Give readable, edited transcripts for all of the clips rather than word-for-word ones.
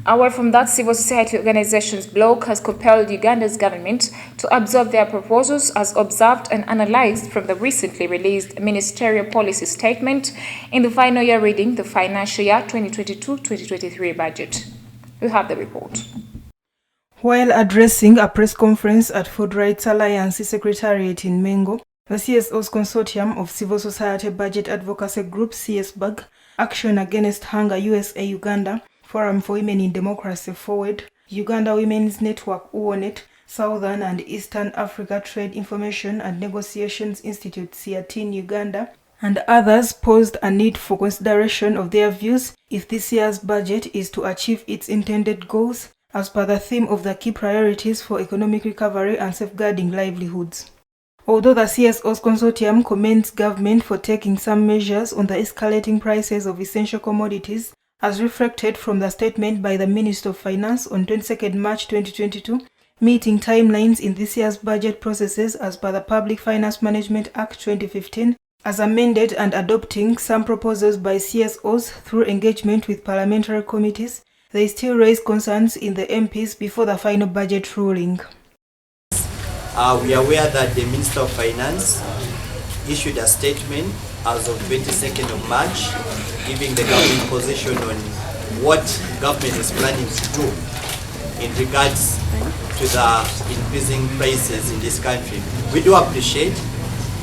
Away from that, civil society organizations bloc has compelled Uganda's government to absorb their proposals as observed and analyzed from the recently released Ministerial Policy Statement in the final year reading the financial year 2022-2023 budget. We have the report. While addressing a press conference at Food Rights Alliance Secretariat in Mengo, the CSOs Consortium of Civil Society Budget Advocacy Group CSBAG, Action Against Hunger USA Uganda, Forum for Women in Democracy Forward, Uganda Women's Network UWONET, Southern and Eastern Africa Trade Information and Negotiations Institute SEATINI Uganda, and others posed a need for consideration of their views if this year's budget is to achieve its intended goals as per the theme of the key priorities for economic recovery and safeguarding livelihoods. Although the CSOs Consortium commends government for taking some measures on the escalating prices of essential commodities, as reflected from the statement by the Minister of Finance on 22nd March 2022, meeting timelines in this year's budget processes as per the Public Finance Management Act 2015, as amended and adopting some proposals by CSOs through engagement with parliamentary committees, they still raise concerns in the MPs before the final budget ruling. We are aware that the Minister of Finance issued a statement as of 22nd of March, giving the government position on what government is planning to do in regards to the increasing prices in this country. We do appreciate,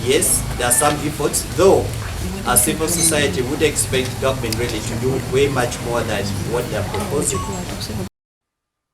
yes, there are some efforts, though as civil society would expect government really to do way much more than what they are proposing.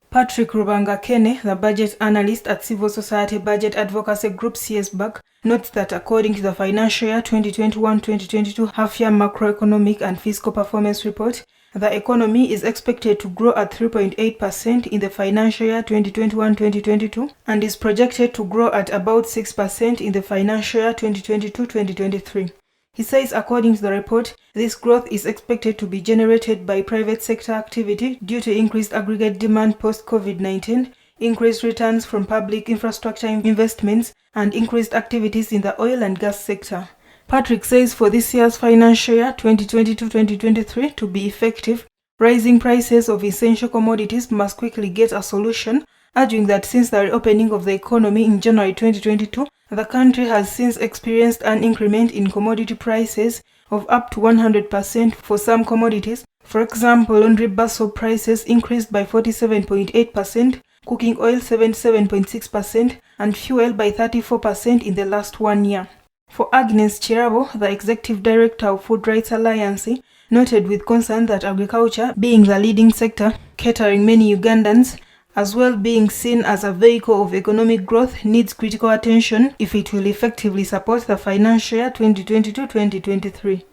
Patrick Rubanga-Kene, the budget analyst at Civil Society Budget Advocacy Group CSBAG, notes that according to the financial year 2021-2022 half-year macroeconomic and fiscal performance report, the economy is expected to grow at 3.8% in the financial year 2021-2022 and is projected to grow at about 6% in the financial year 2022-2023. He says according to the report, this growth is expected to be generated by private sector activity due to increased aggregate demand post-COVID-19, increased returns from public infrastructure investments, and increased activities in the oil and gas sector. Patrick says for this year's financial year 2022-2023 to be effective, rising prices of essential commodities must quickly get a solution, arguing that since the reopening of the economy in January 2022, the country has since experienced an increment in commodity prices of up to 100% for some commodities. For example, laundry bar soap prices increased by 47.8%, cooking oil 77.6%, and fuel by 34% in the last 1 year. For Agnes Chirabo, the Executive Director of Food Rights Alliance, noted with concern that agriculture, being the leading sector catering many Ugandans, as well being seen as a vehicle of economic growth, needs critical attention if it will effectively support the financial year 2022-2023.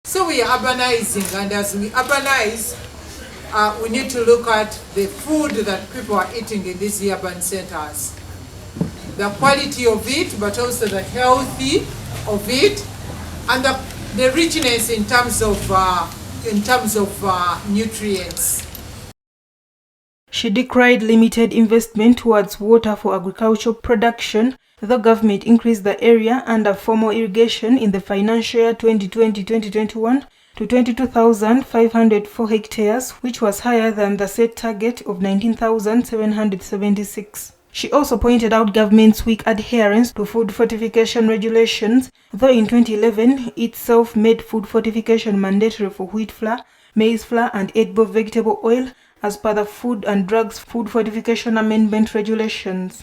So we are urbanizing, and as we urbanize, we need to look at the food that people are eating in these urban centers. The quality of it, but also the healthy of it, and the richness in terms of nutrients. She decried limited investment towards water for agricultural production. The government increased the area under formal irrigation in the financial year 2020-2021 to 22,504 hectares, which was higher than the set target of 19,776. She also pointed out government's weak adherence to food fortification regulations, though in 2011 itself made food fortification mandatory for wheat flour, maize flour, and edible vegetable oil, as per the Food and Drugs Food Fortification Amendment regulations.